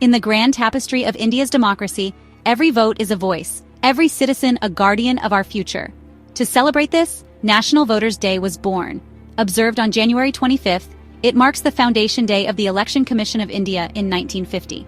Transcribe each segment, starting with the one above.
In the grand tapestry of India's democracy, every vote is a voice, every citizen a guardian of our future. To celebrate this, National Voters' Day was born. Observed on January 25th, it marks the foundation day of the Election Commission of India in 1950.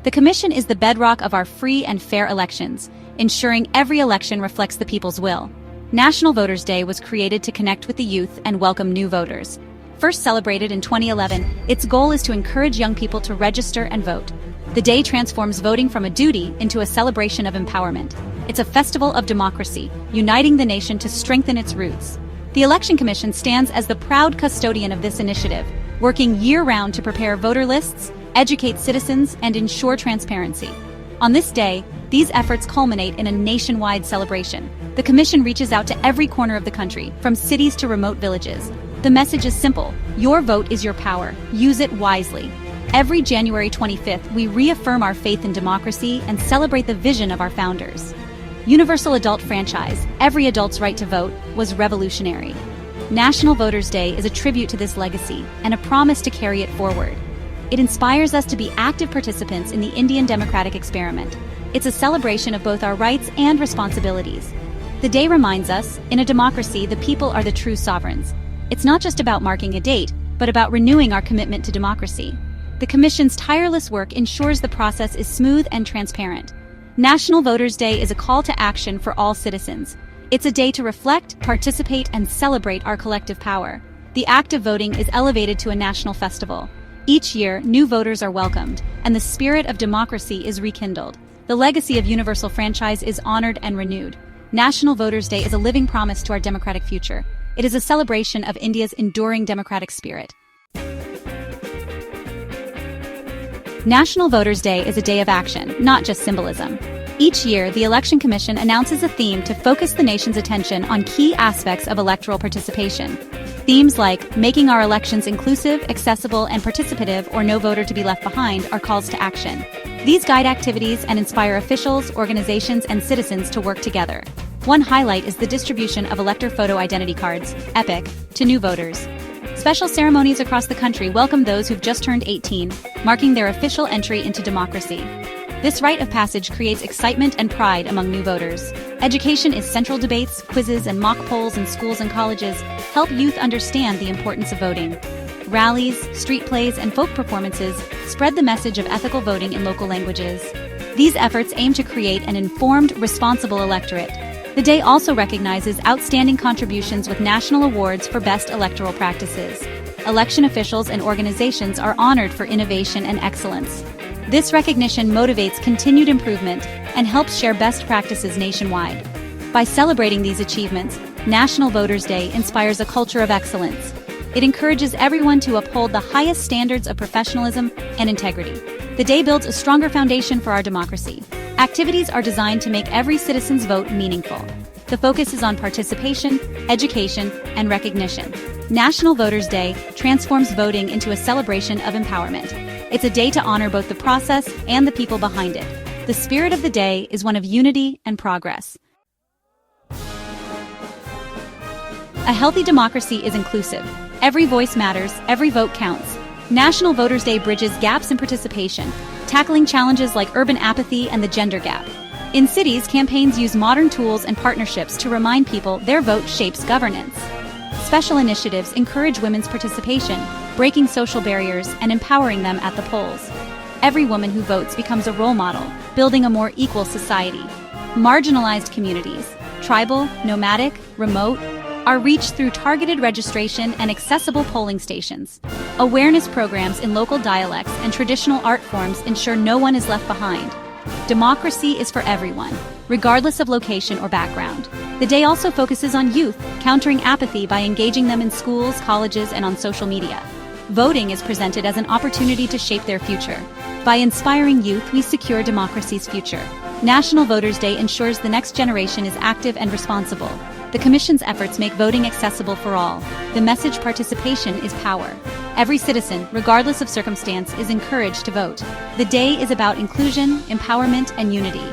The Commission is the bedrock of our free and fair elections, ensuring every election reflects the people's will. National Voters' Day was created to connect with the youth and welcome new voters. First celebrated in 2011, its goal is to encourage young people to register and vote. The day transforms voting from a duty into a celebration of empowerment. It's a festival of democracy, uniting the nation to strengthen its roots. The Election Commission stands as the proud custodian of this initiative, working year-round to prepare voter lists, educate citizens, and ensure transparency. On this day, these efforts culminate in a nationwide celebration. The Commission reaches out to every corner of the country, from cities to remote villages. The message is simple: your vote is your power. Use it wisely. Every January 25th, we reaffirm our faith in democracy and celebrate the vision of our founders. Universal adult franchise, every adult's right to vote, was revolutionary. National Voters' Day is a tribute to this legacy and a promise to carry it forward. It inspires us to be active participants in the Indian democratic experiment. It's a celebration of both our rights and responsibilities. The day reminds us, in a democracy, the people are the true sovereigns. It's not just about marking a date, but about renewing our commitment to democracy. The Commission's tireless work ensures the process is smooth and transparent. National Voters' Day is a call to action for all citizens. It's a day to reflect, participate, and celebrate our collective power. The act of voting is elevated to a national festival. Each year, new voters are welcomed, and the spirit of democracy is rekindled. The legacy of universal franchise is honored and renewed. National Voters' Day is a living promise to our democratic future. It is a celebration of India's enduring democratic spirit. National Voters' Day is a day of action, not just symbolism. Each year, the Election Commission announces a theme to focus the nation's attention on key aspects of electoral participation. Themes like making our elections inclusive, accessible, and participative, or no voter to be left behind are calls to action. These guide activities and inspire officials, organizations, and citizens to work together. One highlight is the distribution of elector photo identity cards, EPIC, to new voters. Special ceremonies across the country welcome those who've just turned 18, marking their official entry into democracy. This rite of passage creates excitement and pride among new voters. Education is central. Debates, quizzes, and mock polls in schools and colleges help youth understand the importance of voting. Rallies, street plays, and folk performances spread the message of ethical voting in local languages. These efforts aim to create an informed, responsible electorate. The day also recognizes outstanding contributions with national awards for best electoral practices. Election officials and organizations are honored for innovation and excellence. This recognition motivates continued improvement and helps share best practices nationwide. By celebrating these achievements, National Voters' Day inspires a culture of excellence. It encourages everyone to uphold the highest standards of professionalism and integrity. The day builds a stronger foundation for our democracy. Activities are designed to make every citizen's vote meaningful. The focus is on participation, education, and recognition. National Voters' Day transforms voting into a celebration of empowerment. It's a day to honor both the process and the people behind it. The spirit of the day is one of unity and progress. A healthy democracy is inclusive. Every voice matters, every vote counts. National Voters' Day bridges gaps in participation, tackling challenges like urban apathy and the gender gap. In cities, campaigns use modern tools and partnerships to remind people their vote shapes governance. Special initiatives encourage women's participation, breaking social barriers and empowering them at the polls. Every woman who votes becomes a role model, building a more equal society. Marginalized communities, tribal, nomadic, remote, are reached through targeted registration and accessible polling stations. Awareness programs in local dialects and traditional art forms ensure no one is left behind. Democracy is for everyone, regardless of location or background. The day also focuses on youth, countering apathy by engaging them in schools, colleges, and on social media. Voting is presented as an opportunity to shape their future. By inspiring youth, we secure democracy's future. National Voters' Day ensures the next generation is active and responsible. The Commission's efforts make voting accessible for all. The message participation is power. Every citizen, regardless of circumstance, is encouraged to vote. The day is about inclusion, empowerment, and unity.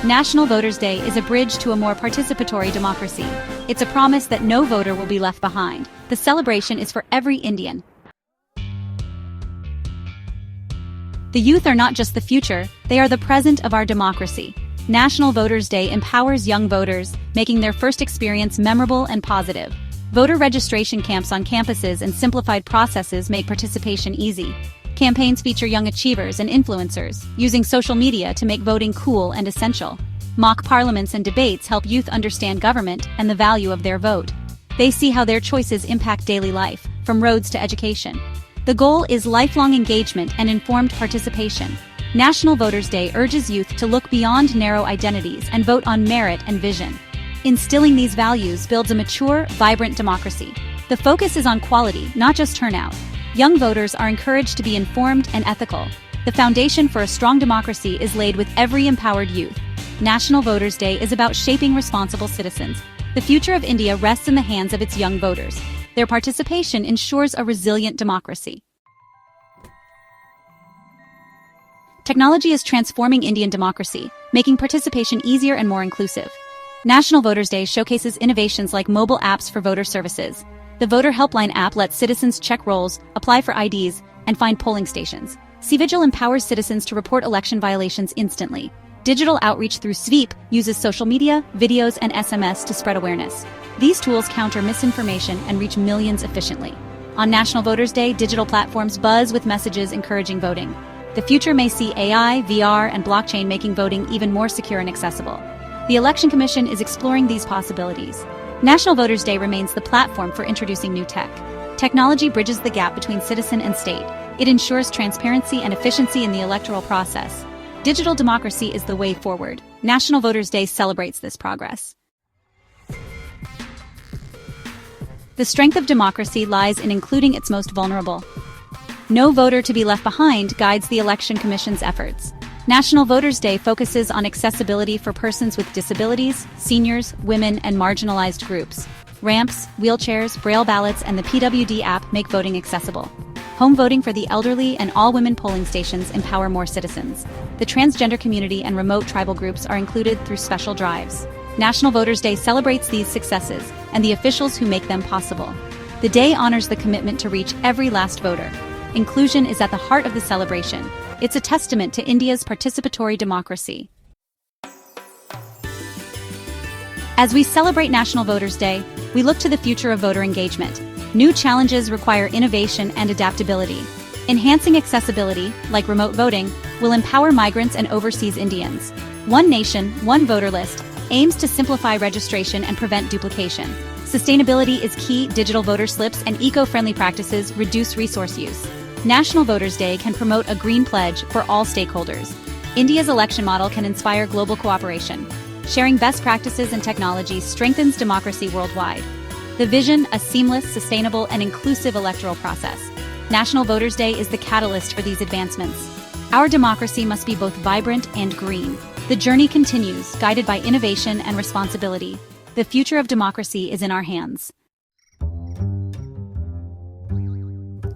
National Voters' Day is a bridge to a more participatory democracy. It's a promise that no voter will be left behind. The celebration is for every Indian. The youth are not just the future, they are the present of our democracy. National Voters' Day empowers young voters, making their first experience memorable and positive. Voter registration camps on campuses and simplified processes make participation easy. Campaigns feature young achievers and influencers, using social media to make voting cool and essential. Mock parliaments and debates help youth understand government and the value of their vote. They see how their choices impact daily life, from roads to education. The goal is lifelong engagement and informed participation. National Voters' Day urges youth to look beyond narrow identities and vote on merit and vision. Instilling these values builds a mature, vibrant democracy. The focus is on quality, not just turnout. Young voters are encouraged to be informed and ethical. The foundation for a strong democracy is laid with every empowered youth. National Voters' Day is about shaping responsible citizens. The future of India rests in the hands of its young voters. Their participation ensures a resilient democracy. Technology is transforming Indian democracy, making participation easier and more inclusive. National Voters' Day showcases innovations like mobile apps for voter services. The Voter Helpline app lets citizens check rolls, apply for IDs, and find polling stations. CVigil empowers citizens to report election violations instantly. Digital outreach through Sweep uses social media, videos, and SMS to spread awareness. These tools counter misinformation and reach millions efficiently. On National Voters' Day, digital platforms buzz with messages encouraging voting. The future may see AI, VR, and blockchain making voting even more secure and accessible. The Election Commission is exploring these possibilities. National Voters' Day remains the platform for introducing new tech. Technology bridges the gap between citizen and state. It ensures transparency and efficiency in the electoral process. Digital democracy is the way forward. National Voters' Day celebrates this progress. The strength of democracy lies in including its most vulnerable. No voter to be left behind guides the Election Commission's efforts. National Voters' Day focuses on accessibility for persons with disabilities, seniors, women, and marginalized groups. Ramps, wheelchairs, braille ballots, and the PWD app make voting accessible. Home voting for the elderly and all-women polling stations empower more citizens. The transgender community and remote tribal groups are included through special drives. National Voters' Day celebrates these successes and the officials who make them possible. The day honors the commitment to reach every last voter. Inclusion is at the heart of the celebration. It's a testament to India's participatory democracy. As we celebrate National Voters' Day, we look to the future of voter engagement. New challenges require innovation and adaptability. Enhancing accessibility, like remote voting, will empower migrants and overseas Indians. One Nation, One Voter List aims to simplify registration and prevent duplication. Sustainability is key. Digital voter slips and eco-friendly practices reduce resource use. National Voters' Day can promote a green pledge for all stakeholders. India's election model can inspire global cooperation. Sharing best practices and technology strengthens democracy worldwide. The vision, a seamless, sustainable, and inclusive electoral process. National Voters' Day is the catalyst for these advancements. Our democracy must be both vibrant and green. The journey continues, guided by innovation and responsibility. The future of democracy is in our hands.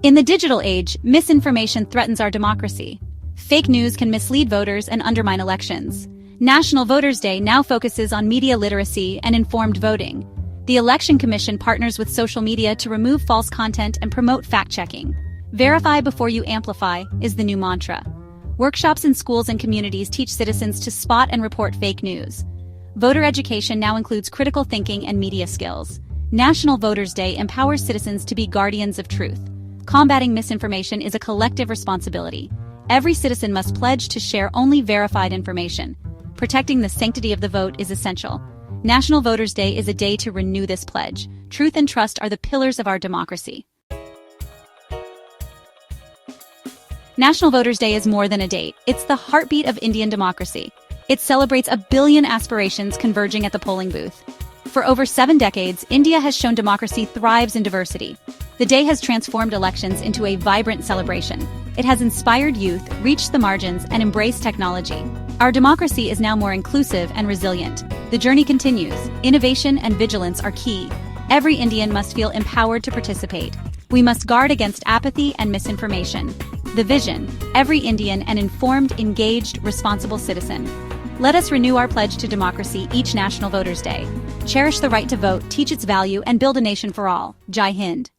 In the digital age, misinformation threatens our democracy. Fake news can mislead voters and undermine elections. National Voters' Day now focuses on media literacy and informed voting. The Election Commission partners with social media to remove false content and promote fact-checking. Verify before you amplify is the new mantra. Workshops in schools and communities teach citizens to spot and report fake news. Voter education now includes critical thinking and media skills. National Voters' Day empowers citizens to be guardians of truth. Combating misinformation is a collective responsibility. Every citizen must pledge to share only verified information. Protecting the sanctity of the vote is essential. National Voters' Day is a day to renew this pledge. Truth and trust are the pillars of our democracy. National Voters' Day is more than a date. It's the heartbeat of Indian democracy. It celebrates 1 billion aspirations converging at the polling booth. For over 7 decades, India has shown democracy thrives in diversity. The day has transformed elections into a vibrant celebration. It has inspired youth, reached the margins, and embraced technology. Our democracy is now more inclusive and resilient. The journey continues. Innovation and vigilance are key. Every Indian must feel empowered to participate. We must guard against apathy and misinformation. The vision: every Indian an informed, engaged, responsible citizen. Let us renew our pledge to democracy each National Voters' Day. Cherish the right to vote, teach its value, and build a nation for all. Jai Hind.